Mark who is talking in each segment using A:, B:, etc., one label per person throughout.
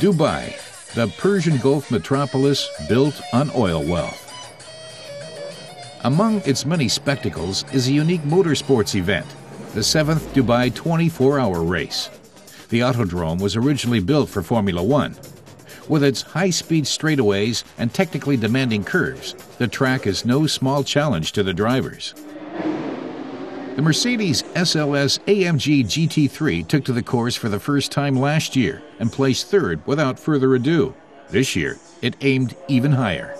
A: Dubai, the Persian Gulf metropolis built on oil wealth. Among its many spectacles is a unique motorsports event, the 7th Dubai 24-hour race. The Autodrome was originally built for Formula One. With its high-speed straightaways and technically demanding curves, the track is no small challenge to the drivers. The Mercedes SLS AMG GT3 took to the course for the first time last year and placed third without further ado. This year, it aimed even higher.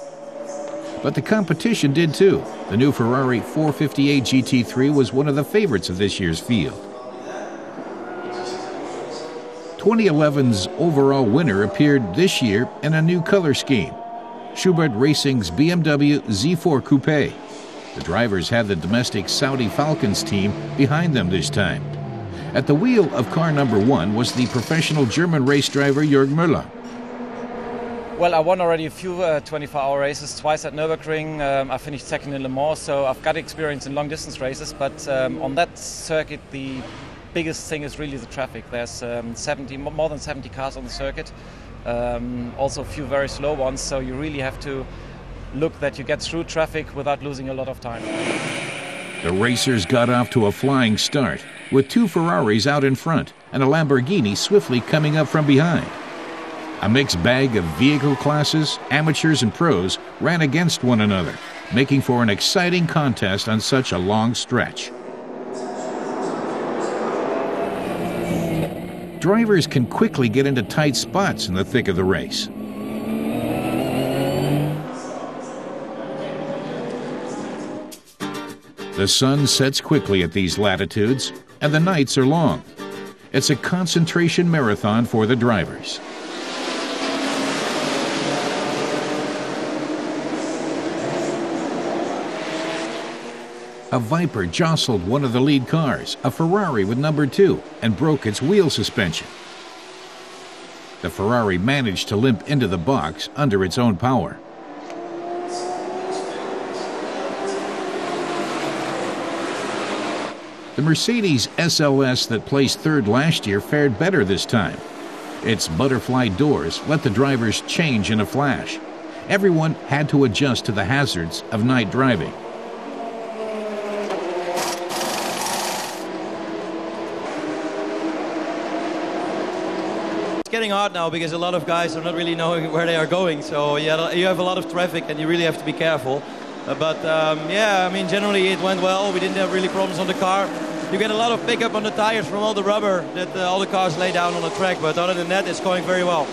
A: But the competition did too. The new Ferrari 458 GT3 was one of the favorites of this year's field. 2011's overall winner appeared this year in a new color scheme, Schubert Racing's BMW Z4 Coupe. The drivers had the domestic Saudi Falcons team behind them this time. At the wheel of car number 1 was the professional German race driver Jörg Müller.
B: Well, I won already a few 24-hour races, twice at Nürburgring. I finished second in Le Mans, so I've got experience in long-distance races. But on that circuit, the biggest thing is really the traffic. There's more than 70 cars on the circuit, also a few very slow ones, so you really have to look that you get through traffic without losing a lot of time.
A: The racers got off to a flying start, with 2 Ferraris out in front and a Lamborghini swiftly coming up from behind. A mixed bag of vehicle classes, amateurs and pros ran against one another, making for an exciting contest on such a long stretch. Drivers can quickly get into tight spots in the thick of the race. The sun sets quickly at these latitudes, and the nights are long. It's a concentration marathon for the drivers. A Viper jostled one of the lead cars, a Ferrari with number 2, and broke its wheel suspension. The Ferrari managed to limp into the box under its own power. The Mercedes SLS that placed third last year fared better this time. Its butterfly doors let the drivers change in a flash. Everyone had to adjust to the hazards of night driving.
C: It's getting hard now because a lot of guys are not really knowing where they are going, so yeah, you have a lot of traffic and you really have to be careful. Yeah, I mean, generally it went well. We didn't have really problems on the car. You get a lot of pickup on the tires from all the rubber that all the cars lay down on the track, but other than that, it's going very well.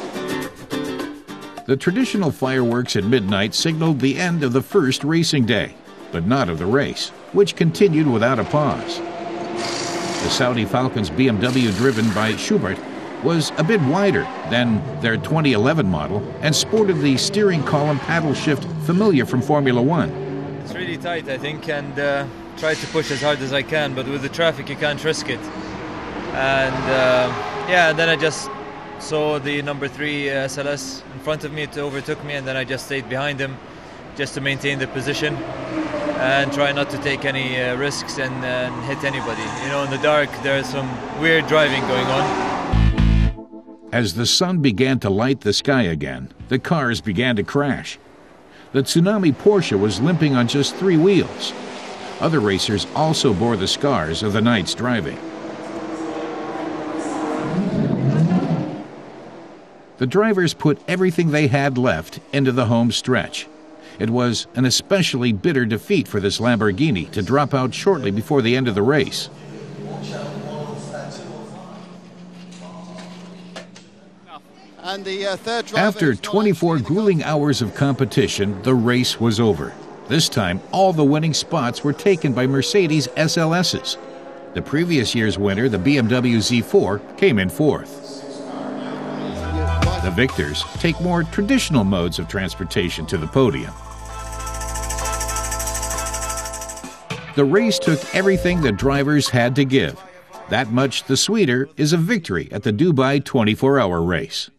A: The traditional fireworks at midnight signaled the end of the first racing day, but not of the race, which continued without a pause. The Saudi Falcons BMW, driven by Schubert, was a bit wider than their 2011 model and sported the steering column paddle shift familiar from Formula One.
D: It's really tight, I think, and try to push as hard as I can, but with the traffic you can't risk it. And yeah, then I just saw the number 3 SLS in front of me. It overtook me, and then I just stayed behind him just to maintain the position and try not to take any risks and hit anybody. You know, in the dark there's some weird driving going on.
A: As the sun began to light the sky again, the cars began to crash. The Tsunami Porsche was limping on just 3 wheels. Other racers also bore the scars of the night's driving. The drivers put everything they had left into the home stretch. It was an especially bitter defeat for this Lamborghini to drop out shortly before the end of the race.
E: And the third driver,
A: after 24 grueling hours of competition, the race was over. This time, all the winning spots were taken by Mercedes SLSs. The previous year's winner, the BMW Z4, came in 4th. The victors take more traditional modes of transportation to the podium. The race took everything the drivers had to give. That much the sweeter is a victory at the Dubai 24-hour race.